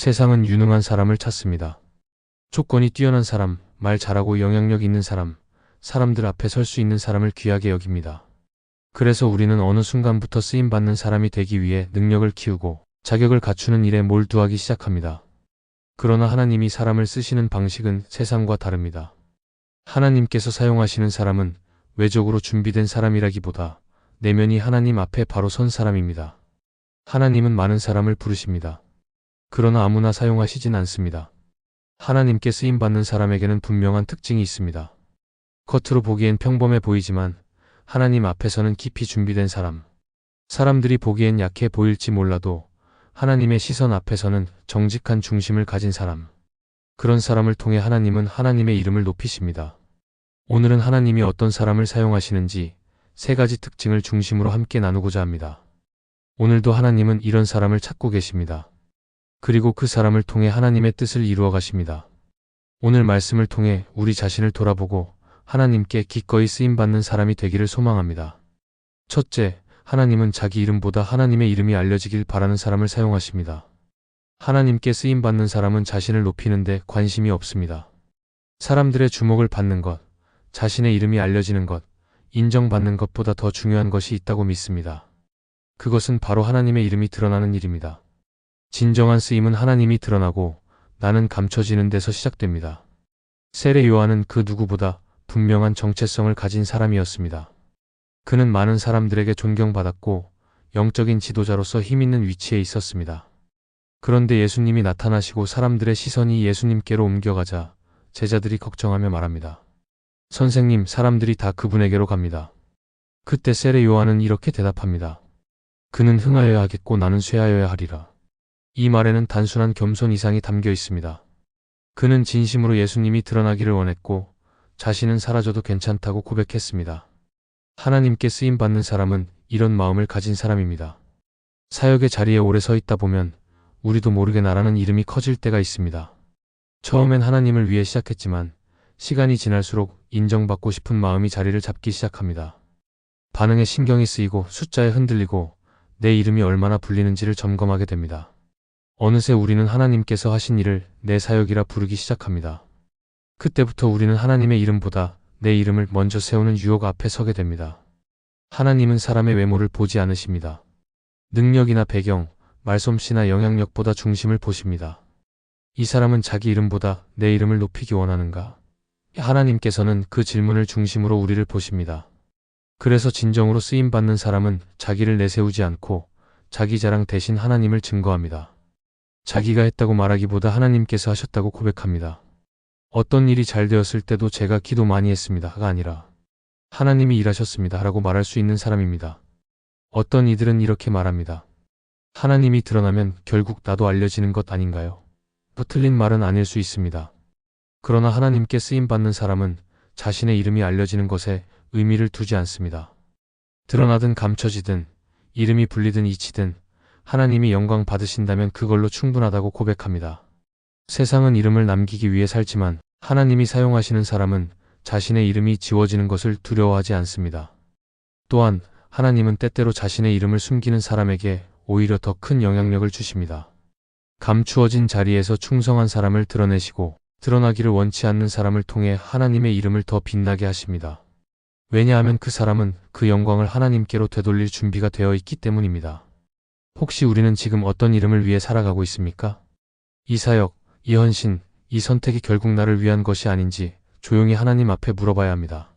세상은 유능한 사람을 찾습니다. 조건이 뛰어난 사람, 말 잘하고 영향력 있는 사람, 사람들 앞에 설 수 있는 사람을 귀하게 여깁니다. 그래서 우리는 어느 순간부터 쓰임받는 사람이 되기 위해 능력을 키우고 자격을 갖추는 일에 몰두하기 시작합니다. 그러나 하나님이 사람을 쓰시는 방식은 세상과 다릅니다. 하나님께서 사용하시는 사람은 외적으로 준비된 사람이라기보다 내면이 하나님 앞에 바로 선 사람입니다. 하나님은 많은 사람을 부르십니다. 그러나 아무나 사용하시진 않습니다. 하나님께 쓰임받는 사람에게는 분명한 특징이 있습니다. 겉으로 보기엔 평범해 보이지만 하나님 앞에서는 깊이 준비된 사람. 사람들이 보기엔 약해 보일지 몰라도 하나님의 시선 앞에서는 정직한 중심을 가진 사람. 그런 사람을 통해 하나님은 하나님의 이름을 높이십니다. 오늘은 하나님이 어떤 사람을 사용하시는지 세 가지 특징을 중심으로 함께 나누고자 합니다. 오늘도 하나님은 이런 사람을 찾고 계십니다. 그리고 그 사람을 통해 하나님의 뜻을 이루어 가십니다. 오늘 말씀을 통해 우리 자신을 돌아보고 하나님께 기꺼이 쓰임받는 사람이 되기를 소망합니다. 첫째, 하나님은 자기 이름보다 하나님의 이름이 알려지길 바라는 사람을 사용하십니다. 하나님께 쓰임받는 사람은 자신을 높이는 데 관심이 없습니다. 사람들의 주목을 받는 것, 자신의 이름이 알려지는 것, 인정받는 것보다 더 중요한 것이 있다고 믿습니다. 그것은 바로 하나님의 이름이 드러나는 일입니다. 진정한 쓰임은 하나님이 드러나고 나는 감춰지는 데서 시작됩니다. 세례 요한은 그 누구보다 분명한 정체성을 가진 사람이었습니다. 그는 많은 사람들에게 존경받았고 영적인 지도자로서 힘있는 위치에 있었습니다. 그런데 예수님이 나타나시고 사람들의 시선이 예수님께로 옮겨가자 제자들이 걱정하며 말합니다. 선생님, 사람들이 다 그분에게로 갑니다. 그때 세례 요한은 이렇게 대답합니다. 그는 흥하여야 하겠고 나는 쇠하여야 하리라. 이 말에는 단순한 겸손 이상이 담겨 있습니다. 그는 진심으로 예수님이 드러나기를 원했고 자신은 사라져도 괜찮다고 고백했습니다. 하나님께 쓰임받는 사람은 이런 마음을 가진 사람입니다. 사역의 자리에 오래 서 있다 보면 우리도 모르게 나라는 이름이 커질 때가 있습니다. 처음엔 하나님을 위해 시작했지만 시간이 지날수록 인정받고 싶은 마음이 자리를 잡기 시작합니다. 반응에 신경이 쓰이고 숫자에 흔들리고 내 이름이 얼마나 불리는지를 점검하게 됩니다. 어느새 우리는 하나님께서 하신 일을 내 사역이라 부르기 시작합니다. 그때부터 우리는 하나님의 이름보다 내 이름을 먼저 세우는 유혹 앞에 서게 됩니다. 하나님은 사람의 외모를 보지 않으십니다. 능력이나 배경, 말솜씨나 영향력보다 중심을 보십니다. 이 사람은 자기 이름보다 내 이름을 높이기 원하는가? 하나님께서는 그 질문을 중심으로 우리를 보십니다. 그래서 진정으로 쓰임받는 사람은 자기를 내세우지 않고 자기 자랑 대신 하나님을 증거합니다. 자기가 했다고 말하기보다 하나님께서 하셨다고 고백합니다. 어떤 일이 잘 되었을 때도 제가 기도 많이 했습니다가 아니라 하나님이 일하셨습니다 라고 말할 수 있는 사람입니다. 어떤 이들은 이렇게 말합니다. 하나님이 드러나면 결국 나도 알려지는 것 아닌가요? 틀린 말은 아닐 수 있습니다. 그러나 하나님께 쓰임받는 사람은 자신의 이름이 알려지는 것에 의미를 두지 않습니다. 드러나든 감춰지든 이름이 불리든 잊히든 하나님이 영광 받으신다면 그걸로 충분하다고 고백합니다. 세상은 이름을 남기기 위해 살지만 하나님이 사용하시는 사람은 자신의 이름이 지워지는 것을 두려워하지 않습니다. 또한 하나님은 때때로 자신의 이름을 숨기는 사람에게 오히려 더 큰 영향력을 주십니다. 감추어진 자리에서 충성한 사람을 드러내시고 드러나기를 원치 않는 사람을 통해 하나님의 이름을 더 빛나게 하십니다. 왜냐하면 그 사람은 그 영광을 하나님께로 되돌릴 준비가 되어 있기 때문입니다. 혹시 우리는 지금 어떤 이름을 위해 살아가고 있습니까? 이 사역, 이 헌신, 이 선택이 결국 나를 위한 것이 아닌지 조용히 하나님 앞에 물어봐야 합니다.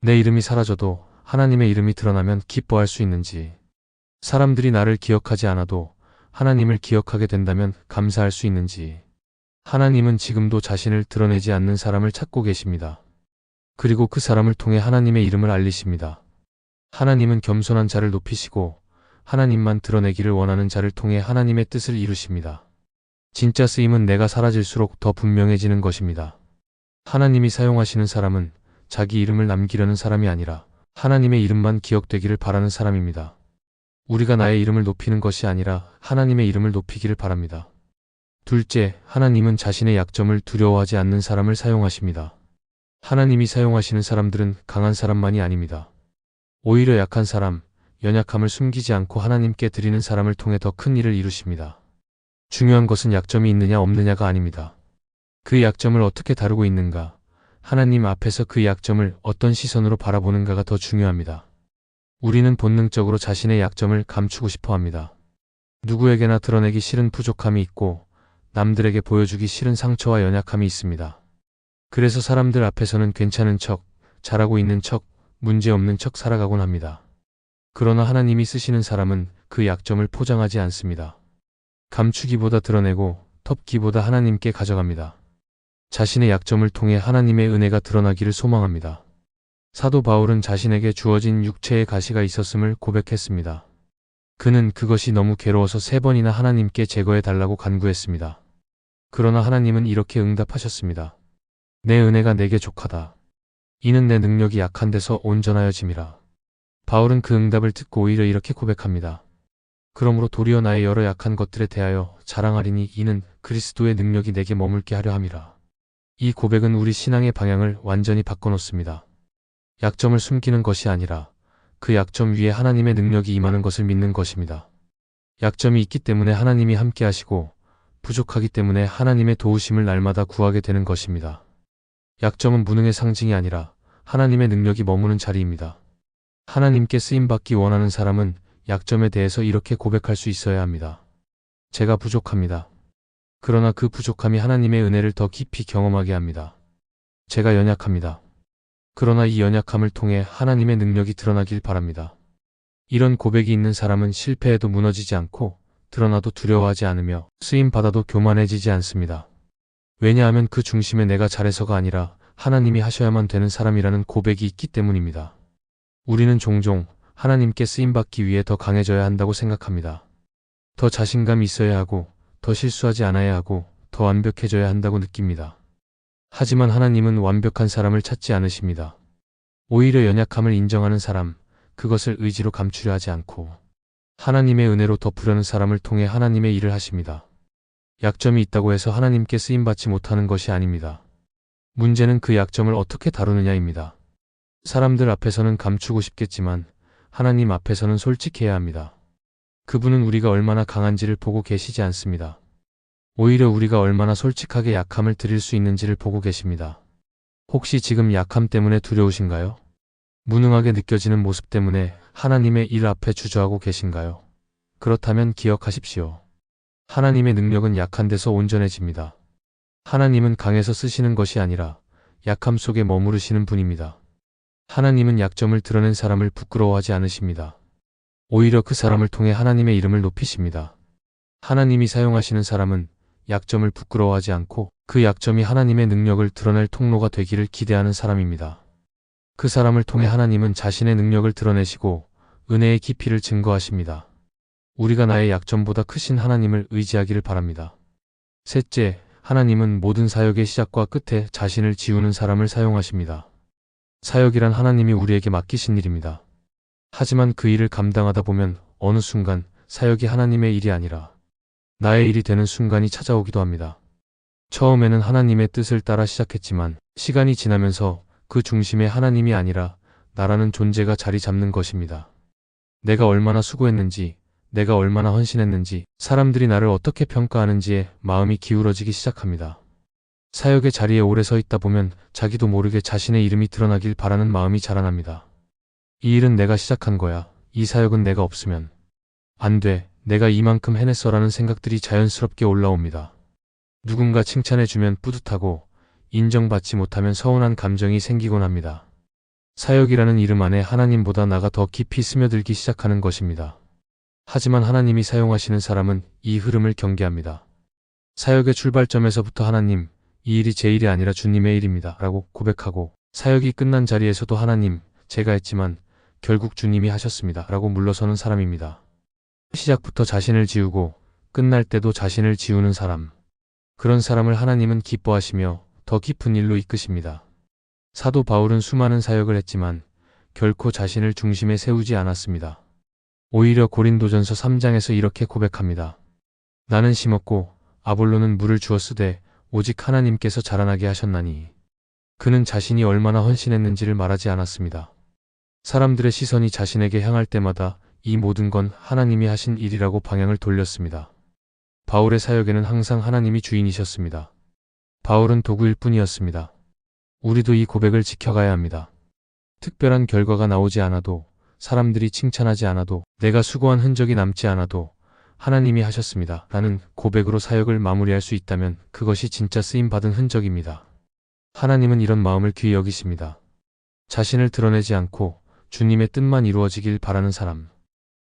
내 이름이 사라져도 하나님의 이름이 드러나면 기뻐할 수 있는지, 사람들이 나를 기억하지 않아도 하나님을 기억하게 된다면 감사할 수 있는지, 하나님은 지금도 자신을 드러내지 않는 사람을 찾고 계십니다. 그리고 그 사람을 통해 하나님의 이름을 알리십니다. 하나님은 겸손한 자를 높이시고 하나님만 드러내기를 원하는 자를 통해 하나님의 뜻을 이루십니다. 진짜 쓰임은 내가 사라질수록 더 분명해지는 것입니다. 하나님이 사용하시는 사람은 자기 이름을 남기려는 사람이 아니라 하나님의 이름만 기억되기를 바라는 사람입니다. 우리가 나의 이름을 높이는 것이 아니라 하나님의 이름을 높이기를 바랍니다. 둘째, 하나님은 자신의 약점을 두려워하지 않는 사람을 사용하십니다. 하나님이 사용하시는 사람들은 강한 사람만이 아닙니다. 오히려 약한 사람, 연약함을 숨기지 않고 하나님께 드리는 사람을 통해 더 큰 일을 이루십니다. 중요한 것은 약점이 있느냐 없느냐가 아닙니다. 그 약점을 어떻게 다루고 있는가, 하나님 앞에서 그 약점을 어떤 시선으로 바라보는가가 더 중요합니다. 우리는 본능적으로 자신의 약점을 감추고 싶어 합니다. 누구에게나 드러내기 싫은 부족함이 있고 남들에게 보여주기 싫은 상처와 연약함이 있습니다. 그래서 사람들 앞에서는 괜찮은 척, 잘하고 있는 척, 문제없는 척 살아가곤 합니다. 그러나 하나님이 쓰시는 사람은 그 약점을 포장하지 않습니다. 감추기보다 드러내고 덮기보다 하나님께 가져갑니다. 자신의 약점을 통해 하나님의 은혜가 드러나기를 소망합니다. 사도 바울은 자신에게 주어진 육체의 가시가 있었음을 고백했습니다. 그는 그것이 너무 괴로워서 3번이나 하나님께 제거해 달라고 간구했습니다. 그러나 하나님은 이렇게 응답하셨습니다. 내 은혜가 내게 족하다. 이는 내 능력이 약한 데서 온전하여짐이라. 바울은 그 응답을 듣고 오히려 이렇게 고백합니다. 그러므로 도리어 나의 여러 약한 것들에 대하여 자랑하리니 이는 그리스도의 능력이 내게 머물게 하려 함이라. 이 고백은 우리 신앙의 방향을 완전히 바꿔놓습니다. 약점을 숨기는 것이 아니라 그 약점 위에 하나님의 능력이 임하는 것을 믿는 것입니다. 약점이 있기 때문에 하나님이 함께 하시고 부족하기 때문에 하나님의 도우심을 날마다 구하게 되는 것입니다. 약점은 무능의 상징이 아니라 하나님의 능력이 머무는 자리입니다. 하나님께 쓰임받기 원하는 사람은 약점에 대해서 이렇게 고백할 수 있어야 합니다. 제가 부족합니다. 그러나 그 부족함이 하나님의 은혜를 더 깊이 경험하게 합니다. 제가 연약합니다. 그러나 이 연약함을 통해 하나님의 능력이 드러나길 바랍니다. 이런 고백이 있는 사람은 실패해도 무너지지 않고 드러나도 두려워하지 않으며 쓰임받아도 교만해지지 않습니다. 왜냐하면 그 중심에 내가 잘해서가 아니라 하나님이 하셔야만 되는 사람이라는 고백이 있기 때문입니다. 우리는 종종 하나님께 쓰임받기 위해 더 강해져야 한다고 생각합니다. 더 자신감이 있어야 하고 더 실수하지 않아야 하고 더 완벽해져야 한다고 느낍니다. 하지만 하나님은 완벽한 사람을 찾지 않으십니다. 오히려 연약함을 인정하는 사람, 그것을 의지로 감추려 하지 않고 하나님의 은혜로 덮으려는 사람을 통해 하나님의 일을 하십니다. 약점이 있다고 해서 하나님께 쓰임받지 못하는 것이 아닙니다. 문제는 그 약점을 어떻게 다루느냐입니다. 사람들 앞에서는 감추고 싶겠지만 하나님 앞에서는 솔직해야 합니다. 그분은 우리가 얼마나 강한지를 보고 계시지 않습니다. 오히려 우리가 얼마나 솔직하게 약함을 드릴 수 있는지를 보고 계십니다. 혹시 지금 약함 때문에 두려우신가요? 무능하게 느껴지는 모습 때문에 하나님의 일 앞에 주저하고 계신가요? 그렇다면 기억하십시오. 하나님의 능력은 약한 데서 온전해집니다. 하나님은 강해서 쓰시는 것이 아니라 약함 속에 머무르시는 분입니다. 하나님은 약점을 드러낸 사람을 부끄러워하지 않으십니다. 오히려 그 사람을 통해 하나님의 이름을 높이십니다. 하나님이 사용하시는 사람은 약점을 부끄러워하지 않고 그 약점이 하나님의 능력을 드러낼 통로가 되기를 기대하는 사람입니다. 그 사람을 통해 하나님은 자신의 능력을 드러내시고 은혜의 깊이를 증거하십니다. 우리가 나의 약점보다 크신 하나님을 의지하기를 바랍니다. 셋째, 하나님은 모든 사역의 시작과 끝에 자신을 지우는 사람을 사용하십니다. 사역이란 하나님이 우리에게 맡기신 일입니다. 하지만 그 일을 감당하다 보면 어느 순간 사역이 하나님의 일이 아니라 나의 일이 되는 순간이 찾아오기도 합니다. 처음에는 하나님의 뜻을 따라 시작했지만 시간이 지나면서 그 중심에 하나님이 아니라 나라는 존재가 자리 잡는 것입니다. 내가 얼마나 수고했는지, 내가 얼마나 헌신했는지, 사람들이 나를 어떻게 평가하는지에 마음이 기울어지기 시작합니다. 사역의 자리에 오래 서 있다 보면 자기도 모르게 자신의 이름이 드러나길 바라는 마음이 자라납니다. 이 일은 내가 시작한 거야. 이 사역은 내가 없으면 안 돼. 내가 이만큼 해냈어라는 생각들이 자연스럽게 올라옵니다. 누군가 칭찬해주면 뿌듯하고 인정받지 못하면 서운한 감정이 생기곤 합니다. 사역이라는 이름 안에 하나님보다 나가 더 깊이 스며들기 시작하는 것입니다. 하지만 하나님이 사용하시는 사람은 이 흐름을 경계합니다. 사역의 출발점에서부터 하나님, 이 일이 제 일이 아니라 주님의 일입니다. 라고 고백하고 사역이 끝난 자리에서도 하나님, 제가 했지만 결국 주님이 하셨습니다. 라고 물러서는 사람입니다. 시작부터 자신을 지우고 끝날 때도 자신을 지우는 사람. 그런 사람을 하나님은 기뻐하시며 더 깊은 일로 이끄십니다. 사도 바울은 수많은 사역을 했지만 결코 자신을 중심에 세우지 않았습니다. 오히려 고린도전서 3장에서 이렇게 고백합니다. 나는 심었고 아볼로는 물을 주었으되 오직 하나님께서 자라나게 하셨나니. 그는 자신이 얼마나 헌신했는지를 말하지 않았습니다. 사람들의 시선이 자신에게 향할 때마다 이 모든 건 하나님이 하신 일이라고 방향을 돌렸습니다. 바울의 사역에는 항상 하나님이 주인이셨습니다. 바울은 도구일 뿐이었습니다. 우리도 이 고백을 지켜가야 합니다. 특별한 결과가 나오지 않아도, 사람들이 칭찬하지 않아도, 내가 수고한 흔적이 남지 않아도 하나님이 하셨습니다. 라는 고백으로 사역을 마무리할 수 있다면 그것이 진짜 쓰임받은 흔적입니다. 하나님은 이런 마음을 귀히 여기십니다. 자신을 드러내지 않고 주님의 뜻만 이루어지길 바라는 사람,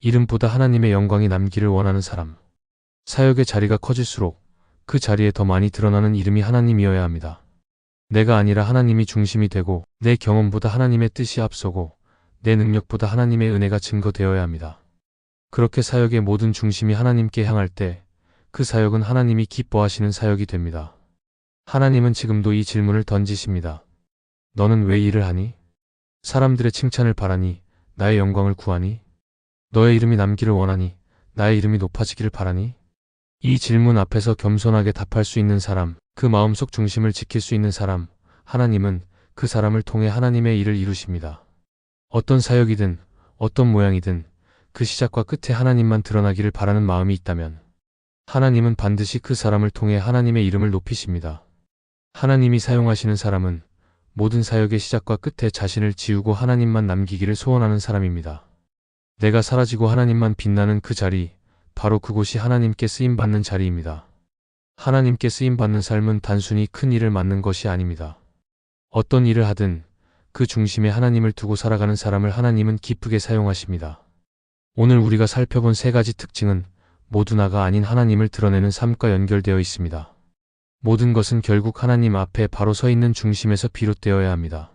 이름보다 하나님의 영광이 남기를 원하는 사람, 사역의 자리가 커질수록 그 자리에 더 많이 드러나는 이름이 하나님이어야 합니다. 내가 아니라 하나님이 중심이 되고 내 경험보다 하나님의 뜻이 앞서고 내 능력보다 하나님의 은혜가 증거되어야 합니다. 그렇게 사역의 모든 중심이 하나님께 향할 때 그 사역은 하나님이 기뻐하시는 사역이 됩니다. 하나님은 지금도 이 질문을 던지십니다. 너는 왜 일을 하니? 사람들의 칭찬을 바라니? 나의 영광을 구하니? 너의 이름이 남기를 원하니? 나의 이름이 높아지기를 바라니? 이 질문 앞에서 겸손하게 답할 수 있는 사람, 그 마음속 중심을 지킬 수 있는 사람, 하나님은 그 사람을 통해 하나님의 일을 이루십니다. 어떤 사역이든 어떤 모양이든 그 시작과 끝에 하나님만 드러나기를 바라는 마음이 있다면 하나님은 반드시 그 사람을 통해 하나님의 이름을 높이십니다. 하나님이 사용하시는 사람은 모든 사역의 시작과 끝에 자신을 지우고 하나님만 남기기를 소원하는 사람입니다. 내가 사라지고 하나님만 빛나는 그 자리, 바로 그곳이 하나님께 쓰임받는 자리입니다. 하나님께 쓰임받는 삶은 단순히 큰 일을 맡는 것이 아닙니다. 어떤 일을 하든 그 중심에 하나님을 두고 살아가는 사람을 하나님은 기쁘게 사용하십니다. 오늘 우리가 살펴본 세 가지 특징은 모두 나가 아닌 하나님을 드러내는 삶과 연결되어 있습니다. 모든 것은 결국 하나님 앞에 바로 서 있는 중심에서 비롯되어야 합니다.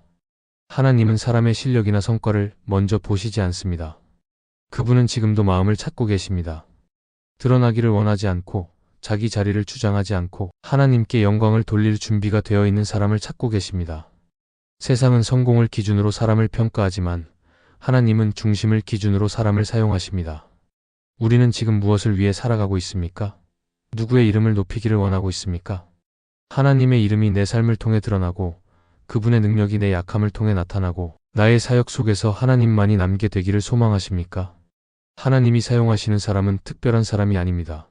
하나님은 사람의 실력이나 성과를 먼저 보시지 않습니다. 그분은 지금도 마음을 찾고 계십니다. 드러나기를 원하지 않고 자기 자리를 주장하지 않고 하나님께 영광을 돌릴 준비가 되어 있는 사람을 찾고 계십니다. 세상은 성공을 기준으로 사람을 평가하지만 하나님은 중심을 기준으로 사람을 사용하십니다. 우리는 지금 무엇을 위해 살아가고 있습니까? 누구의 이름을 높이기를 원하고 있습니까? 하나님의 이름이 내 삶을 통해 드러나고 그분의 능력이 내 약함을 통해 나타나고 나의 사역 속에서 하나님만이 남게 되기를 소망하십니까? 하나님이 사용하시는 사람은 특별한 사람이 아닙니다.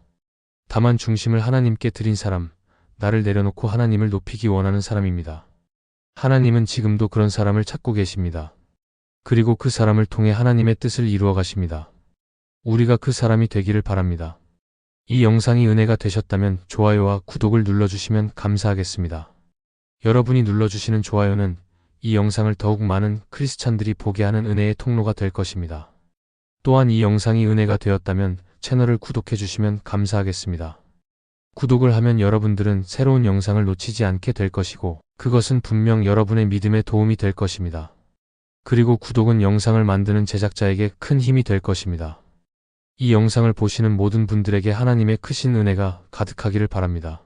다만 중심을 하나님께 드린 사람, 나를 내려놓고 하나님을 높이기 원하는 사람입니다. 하나님은 지금도 그런 사람을 찾고 계십니다. 그리고 그 사람을 통해 하나님의 뜻을 이루어 가십니다. 우리가 그 사람이 되기를 바랍니다. 이 영상이 은혜가 되셨다면 좋아요와 구독을 눌러주시면 감사하겠습니다. 여러분이 눌러주시는 좋아요는 이 영상을 더욱 많은 크리스찬들이 보게 하는 은혜의 통로가 될 것입니다. 또한 이 영상이 은혜가 되었다면 채널을 구독해 주시면 감사하겠습니다. 구독을 하면 여러분들은 새로운 영상을 놓치지 않게 될 것이고 그것은 분명 여러분의 믿음에 도움이 될 것입니다. 그리고 구독은 영상을 만드는 제작자에게 큰 힘이 될 것입니다. 이 영상을 보시는 모든 분들에게 하나님의 크신 은혜가 가득하기를 바랍니다.